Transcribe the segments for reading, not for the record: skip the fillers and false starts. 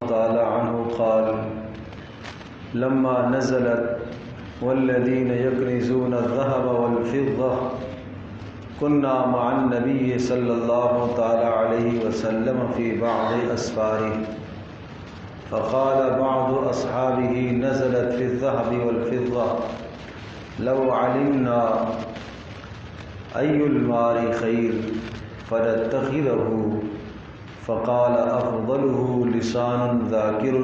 تعالى عنه قال لما نزلت والذين يكنزون الذهب والفضة كنا مع النبي صلى الله تعالى عليه وسلم في بعض أسفاره فقال بعض أصحابه نزلت في الذهب والفضة لو علمنا أي المال خير فنتخذه فقال أفضله لسان ذاكر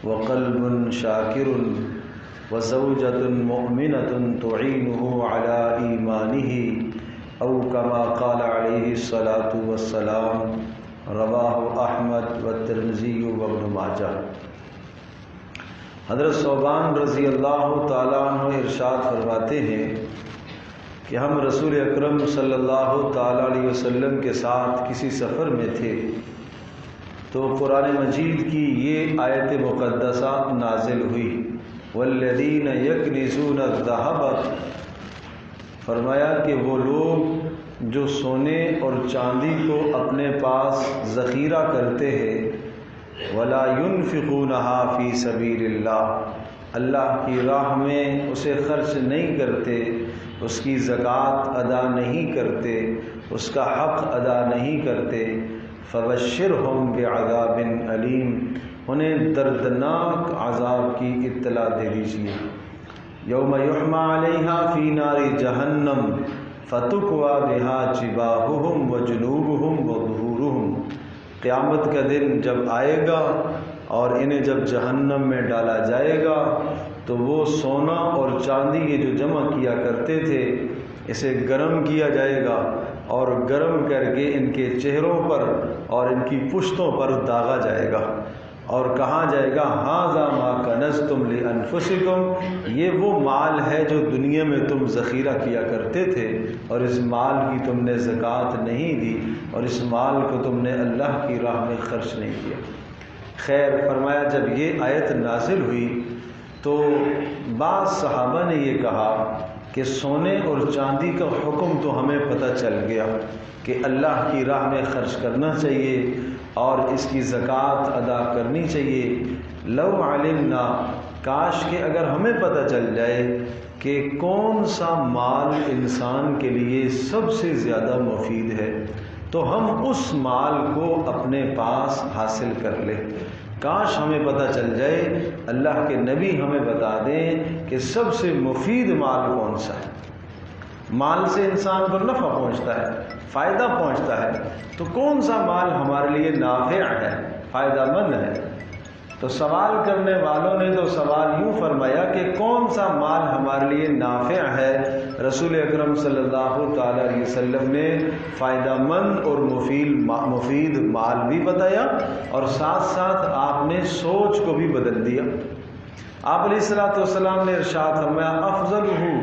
وقلب شاكر وزوجة مؤمنة تعينه على إيمانه أو كما قال عليه الصلاة والسلام رواه احمد والترمذی وابن ماجہ۔ حضرت ثوبان رضی اللہ تعالیٰ عنہ ارشاد فرماتے ہیں کہ ہم رسول اکرم صلی اللہ تعالیٰ علیہ وسلم کے ساتھ کسی سفر میں تھے تو قرآن مجید کی یہ آیت مقدسہ نازل ہوئی، والذین یکنزون الذہب، فرمایا کہ وہ لوگ جو سونے اور چاندی کو اپنے پاس ذخیرہ کرتے ہیں، ولا ينفقونها فی سبیل اللہ، اللہ کی راہ میں اسے خرچ نہیں کرتے، اس کی زکوٰۃ ادا نہیں کرتے، اس کا حق ادا نہیں کرتے، فبشرہم بعذاب علیم، انہیں دردناک عذاب کی اطلاع دے دیجیے۔ یوم یحمى علیہا فی نار جہنم فتکوی بہا جباہہم وجنوبہم وظہورہم، قیامت کا دن جب آئے گا اور انہیں جب جہنم میں ڈالا جائے گا تو وہ سونا اور چاندی یہ جو جمع کیا کرتے تھے اسے گرم کیا جائے گا اور گرم کر کے ان کے چہروں پر اور ان کی پشتوں پر داغا جائے گا اور کہا جائے گا ھذا ما کنزتم لانفسکم، یہ وہ مال ہے جو دنیا میں تم ذخیرہ کیا کرتے تھے اور اس مال کی تم نے زکوٰۃ نہیں دی اور اس مال کو تم نے اللہ کی راہ میں خرچ نہیں کیا۔ خیر، فرمایا جب یہ آیت نازل ہوئی تو بعض صحابہ نے یہ کہا کہ سونے اور چاندی کا حکم تو ہمیں پتہ چل گیا کہ اللہ کی راہ میں خرچ کرنا چاہیے اور اس کی زکوٰۃ ادا کرنی چاہیے، لو علمنا، کاش کہ اگر ہمیں پتہ چل جائے کہ کون سا مال انسان کے لیے سب سے زیادہ مفید ہے تو ہم اس مال کو اپنے پاس حاصل کر لیں۔ کاش ہمیں پتہ چل جائے، اللہ کے نبی ہمیں بتا دیں کہ سب سے مفید مال کون سا ہے۔ مال سے انسان کو نفع پہنچتا ہے، فائدہ پہنچتا ہے، تو کون سا مال ہمارے لیے نافع ہے، فائدہ مند ہے؟ تو سوال کرنے والوں نے تو سوال یوں فرمایا کہ کون سا مال ہمارے لیے نافع ہے؟ رسول اکرم صلی اللہ تعالیٰ علیہ وسلم نے فائدہ مند اور مفید مال بھی بتایا اور ساتھ ساتھ آپ نے سوچ کو بھی بدل دیا۔ آپ علیہ الصلوۃ والسلام نے ارشاد فرمایا افضلہ،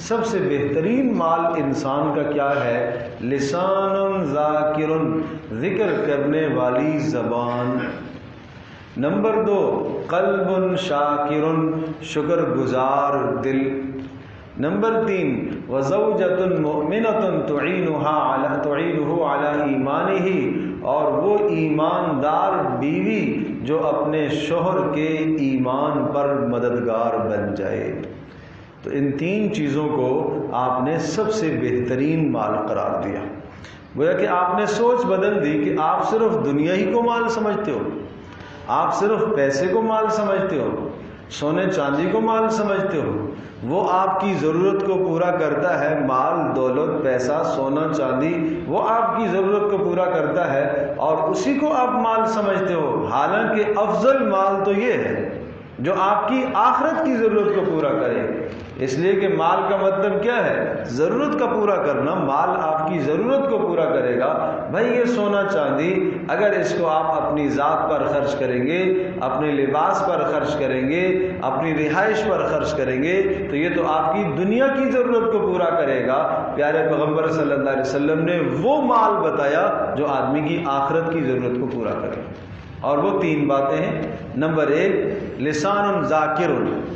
سب سے بہترین مال انسان کا کیا ہے؟ لسان ذاکر، ذکر کرنے والی زبان۔ نمبر 2، قلب شاکر، شکر گزار دل۔ نمبر 3، وزوجۃ مؤمنۃ تعینہ علی ایمانہ، اور وہ ایماندار بیوی جو اپنے شوہر کے ایمان پر مددگار بن جائے۔ تو ان 3 چیزوں کو آپ نے سب سے بہترین مال قرار دیا۔ گویا کہ آپ نے سوچ بدل دی کہ آپ صرف دنیا ہی کو مال سمجھتے ہو، آپ صرف پیسے کو مال سمجھتے ہو، سونے چاندی کو مال سمجھتے ہو، وہ آپ کی ضرورت کو پورا کرتا ہے، مال دولت پیسہ سونا چاندی وہ آپ کی ضرورت کو پورا کرتا ہے اور اسی کو آپ مال سمجھتے ہو، حالانکہ افضل مال تو یہ ہے جو آپ کی آخرت کی ضرورت کو پورا کرے۔ اس لیے کہ مال کا مطلب کیا ہے؟ ضرورت کا پورا کرنا۔ مال آپ کی ضرورت کو پورا کرے گا۔ بھائی یہ سونا چاندی اگر اس کو آپ اپنی ذات پر خرچ کریں گے، اپنے لباس پر خرچ کریں گے، اپنی رہائش پر خرچ کریں گے تو یہ تو آپ کی دنیا کی ضرورت کو پورا کرے گا۔ پیارے پیغمبر صلی اللہ علیہ وسلم نے وہ مال بتایا جو آدمی کی آخرت کی ضرورت کو پورا کرے، اور وہ 3 باتیں ہیں۔ نمبر 1، لسان ذاکر،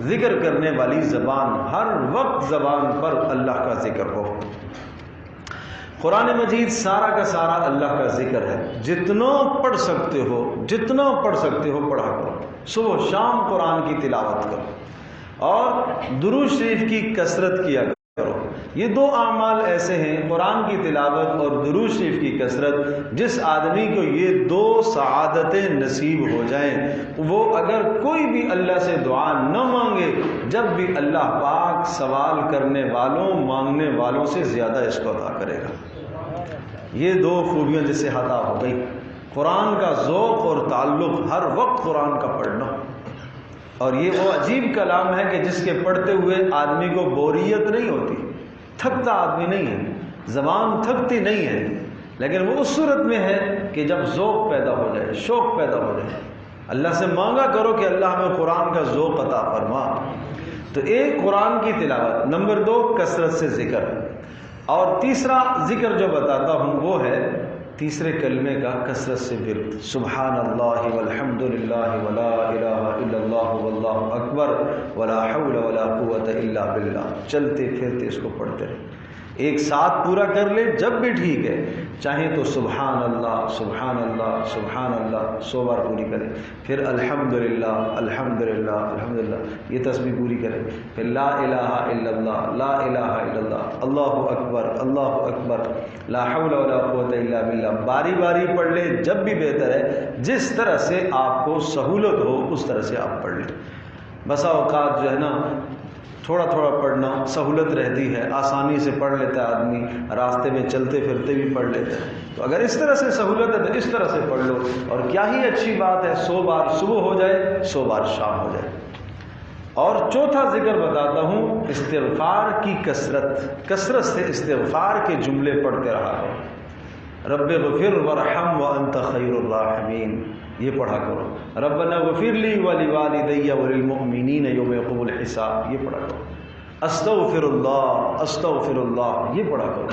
ذکر کرنے والی زبان، ہر وقت زبان پر اللہ کا ذکر ہو۔ قرآن مجید سارا کا سارا اللہ کا ذکر ہے، جتنا پڑھ سکتے ہو پڑھا کرو، صبح شام قرآن کی تلاوت کرو اور درود شریف کی کثرت کیا کرو۔ یہ دو اعمال ایسے ہیں، قرآن کی تلاوت اور درود شریف کی کثرت، جس آدمی کو یہ دو سعادتیں نصیب ہو جائیں، وہ اگر کوئی بھی اللہ سے دعا نہ مانگے، جب بھی اللہ پاک سوال کرنے والوں مانگنے والوں سے زیادہ اس کو عطا کرے گا۔ یہ دو خوبیاں جس سے عطا ہو گئی، قرآن کا ذوق اور تعلق، ہر وقت قرآن کا پڑھنا، اور یہ وہ عجیب کلام ہے کہ جس کے پڑھتے ہوئے آدمی کو بوریت نہیں ہوتی، تھکتا آدمی نہیں ہے، زبان تھکتی نہیں ہے، لیکن وہ اس صورت میں ہے کہ جب ذوق پیدا ہو جائے، شوق پیدا ہو جائے۔ اللہ سے مانگا کرو کہ اللہ ہمیں قرآن کا ذوق عطا فرما۔ تو ایک قرآن کی تلاوت، نمبر 2 کثرت سے ذکر، اور تیسرا ذکر جو بتاتا ہوں وہ ہے تیسرے کلمے کا کثرت سے ورد، سبحان اللہ والحمد للہ ولا الہ الا اللہ واللہ اکبر ولا حول ولا قوت الا باللہ۔ چلتے پھرتے اس کو پڑھتے رہے، ایک ساتھ پورا کر لے جب بھی ٹھیک ہے، چاہیں تو سبحان اللہ سبحان اللہ سبحان اللہ 100 بار پوری کرے، پھر الحمدللہ الحمدللہ الحمدللہ یہ تسبیح پوری کرے، پھر لا الہ الا اللہ لا الہ الا اللہ اللہ اکبر لا حول ولا قوت الا باللہ، باری باری پڑھ لے جب بھی بہتر ہے، جس طرح سے آپ کو سہولت ہو اس طرح سے آپ پڑھ لیں۔ بسا اوقات جو ہے نا تھوڑا تھوڑا پڑھنا سہولت رہتی ہے، آسانی سے پڑھ لیتا ہے آدمی، راستے میں چلتے پھرتے بھی پڑھ لیتا ہے، تو اگر اس طرح سے سہولت ہے تو اس طرح سے پڑھ لو، اور کیا ہی اچھی بات ہے، 100 بار صبح ہو جائے 100 بار شام ہو جائے۔ اور چوتھا ذکر بتاتا ہوں، استغفار کی کثرت سے استغفار کے جملے پڑھتے رہا کرو، رب اغفر وارحم وانت خیر الراحمین، یہ پڑھا کرو، ربنا اغفر لی ولوالدی وللمؤمنین یوم یقوم الحساب، یہ پڑھا کرو، استغفر اللہ، یہ پڑھا کرو۔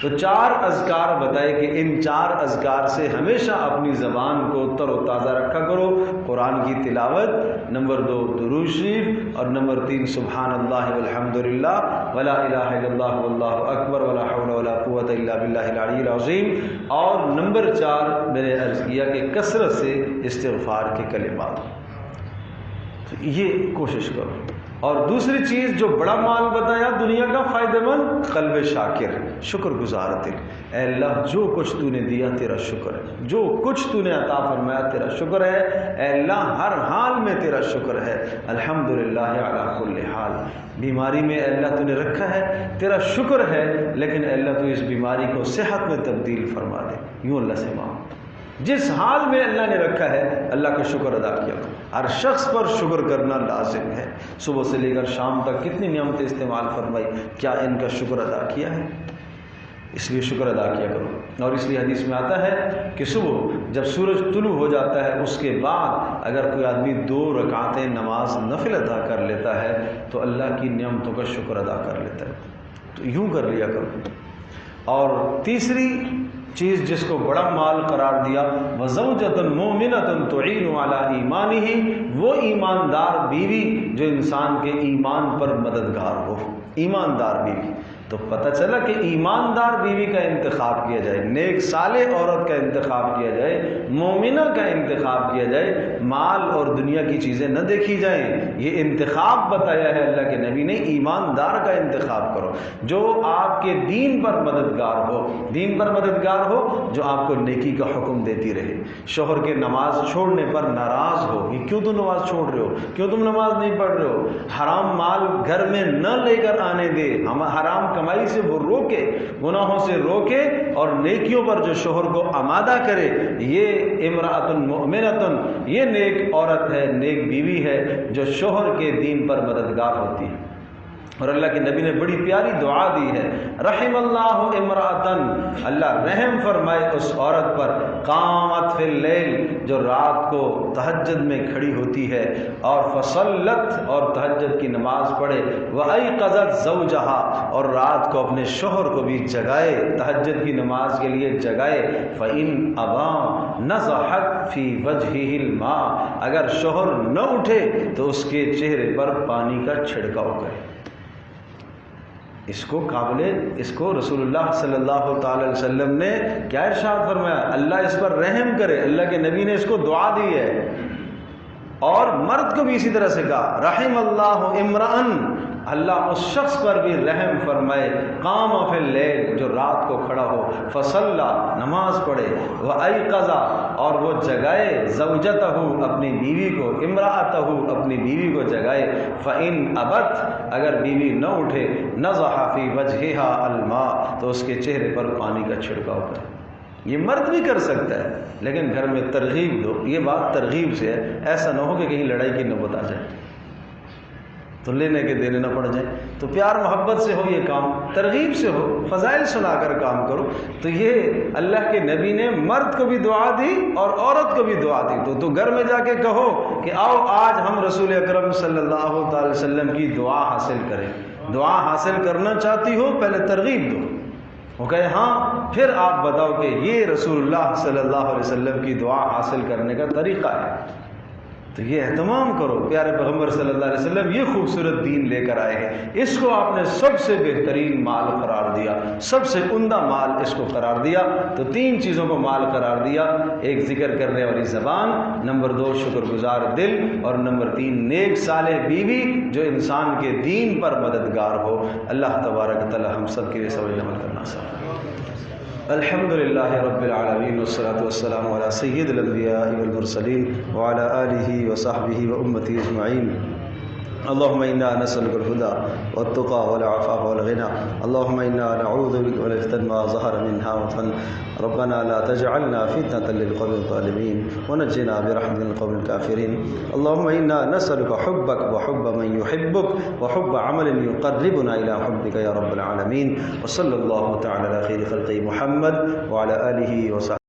تو 4 اذکار بتائے کہ ان 4 اذکار سے ہمیشہ اپنی زبان کو تر و تازہ رکھا کرو، قرآن کی تلاوت، نمبر 2 درود شریف، اور نمبر 3 سبحان اللہ والحمد للہ ولا الہ الا اللہ واللہ اکبر ولا حول ولا قوت الا باللہ العلی العظیم، اور نمبر 4 میں نے عرض کیا کہ کثرت سے استغفار کے کلمات، یہ کوشش کرو۔ اور دوسری چیز جو بڑا مال بتایا دنیا کا فائدہ مند، قلب شاکر، شکر گزار دل، اے اللہ جو کچھ تو نے دیا تیرا شکر ہے، جو کچھ تو نے عطا فرمایا تیرا شکر ہے، اے اللہ ہر حال میں تیرا شکر ہے، الحمدللہ علی کل حال، بیماری میں اے اللہ تو نے رکھا ہے تیرا شکر ہے، لیکن اے اللہ تو اس بیماری کو صحت میں تبدیل فرما دے، یوں اللہ سے مانگ، جس حال میں اللہ نے رکھا ہے اللہ کا شکر ادا کیا کرو۔ ہر شخص پر شکر کرنا لازم ہے، صبح سے لے کر شام تک کتنی نعمتیں استعمال فرمائی، کیا ان کا شکر ادا کیا ہے؟ اس لیے شکر ادا کیا کرو۔ اور اس لیے حدیث میں آتا ہے کہ صبح جب سورج طلوع ہو جاتا ہے اس کے بعد اگر کوئی آدمی 2 رکعتیں نماز نفل ادا کر لیتا ہے تو اللہ کی نعمتوں کا شکر ادا کر لیتا ہے، تو یوں کر لیا کرو۔ اور تیسری چیز جس کو بڑا مال قرار دیا، وَزَوْجَةٌ مُؤْمِنَةٌ تُعِينُ عَلَىٰ إِيمَانِهِ، وہ ایماندار بیوی جو انسان کے ایمان پر مددگار ہو، ایماندار بیوی۔ تو پتہ چلا کہ ایماندار بیوی کا انتخاب کیا جائے، نیک صالح عورت کا انتخاب کیا جائے، مومنہ کا انتخاب کیا جائے، مال اور دنیا کی چیزیں نہ دیکھی جائیں، یہ انتخاب بتایا ہے اللہ کے نبی نے، ایماندار کا انتخاب کرو جو آپ کے دین پر مددگار ہو، دین پر مددگار ہو، جو آپ کو نیکی کا حکم دیتی رہے، شوہر کے نماز چھوڑنے پر ناراض ہو کہ کیوں تم نماز چھوڑ رہے ہو، کیوں تم نماز نہیں پڑھ رہے ہو، حرام مال گھر میں نہ لے کر آنے دے، حرام کمائی سے وہ روکے، گناہوں سے روکے، اور نیکیوں پر جو شوہر کو آمادہ کرے، یہ امرأۃ مؤمنۃ، یہ نیک عورت ہے، نیک بیوی ہے جو شوہر کے دین پر مددگار ہوتی ہے۔ اور اللہ کے نبی نے بڑی پیاری دعا دی ہے، رحم اللہ امرأۃن، اللہ رحم فرمائے اس عورت پر، قامت فی اللیل، جو رات کو تہجد میں کھڑی ہوتی ہے اور فصلت، اور تہجد کی نماز پڑھے، وایقظت زوجہا، اور رات کو اپنے شوہر کو بھی جگائے، تہجد کی نماز کے لیے جگائے، فإن ابا نضحت فی وجہہ الماء، اگر شوہر نہ اٹھے تو اس کے چہرے پر پانی کا چھڑکاؤ کرے۔ اس کو رسول اللہ صلی اللہ تعالی علیہ وسلم نے کیا ارشاد فرمایا؟ اللہ اس پر رحم کرے، اللہ کے نبی نے اس کو دعا دی ہے۔ اور مرد کو بھی اسی طرح سے کہا رحم اللہ امرأن، اللہ اس شخص پر بھی رحم فرمائے قام فی اللیل، جو رات کو کھڑا ہو، فصلی، نماز پڑھے، وایقظ، اور وہ جگائے، زوجتہ، اپنی بیوی کو، امرأتہ، اپنی بیوی کو جگائے، فإن ابت، اگر بیوی نہ اٹھے، نضح فی وجہہا الماء، تو اس کے چہرے پر پانی کا چھڑکاؤ کرے۔ یہ مرد بھی کر سکتا ہے، لیکن گھر میں ترغیب دو، یہ بات ترغیب سے ہے، ایسا نہ ہو کہ کہیں لڑائی کی نوبت آ جائے تو لینے کے دینے نہ پڑ جائیں۔ تو پیار محبت سے ہو یہ کام، ترغیب سے ہو، فضائل سنا کر کام کرو۔ تو یہ اللہ کے نبی نے مرد کو بھی دعا دی اور عورت کو بھی دعا دی۔ تو گھر میں جا کے کہو کہ آؤ آج ہم رسول اکرم صلی اللہ تعالی وسلم کی دعا حاصل کریں۔ دعا حاصل کرنا چاہتی ہو، پہلے ترغیب دو، وہ کہے ہاں، پھر آپ بتاؤ کہ یہ رسول اللہ صلی اللہ علیہ وسلم کی دعا حاصل کرنے کا طریقہ ہے۔ تو یہ اہتمام کرو، پیارے پیغمبر صلی اللہ علیہ وسلم یہ خوبصورت دین لے کر آئے ہیں، اس کو آپ نے سب سے بہترین مال قرار دیا، سب سے عمدہ مال اس کو قرار دیا۔ تو تین چیزوں کو مال قرار دیا، ایک ذکر کرنے والی زبان، نمبر 2 شکر گزار دل، اور نمبر 3 نیک صالح بیوی جو انسان کے دین پر مددگار ہو۔ اللہ تبارک تعالی ہم سب کے لیے سمجھ عمل کرنا سکھائے۔ الحمدللہ رب العالمین والصلاة والسلام علی سید الانبیاء والمرسلین وعلی آلہ وصحبہ وامتہ اجمعین۔ اللهم إنا نسألك الهدى والتقى والعفاف والغنى، اللهم إنا نعوذ بك من الفتن ما ظهر منها وبطن، ربنا لا تجعلنا فتنة للقوم الظالمين ونجنا برحمتك من القوم الكافرين، اللهم إنا نسألك حبك وحب من يحبك وحب عمل يقربنا إلى حبك يا رب العالمين، وصلى الله تعالى على خير خلقه محمد وعلى آله وصحبه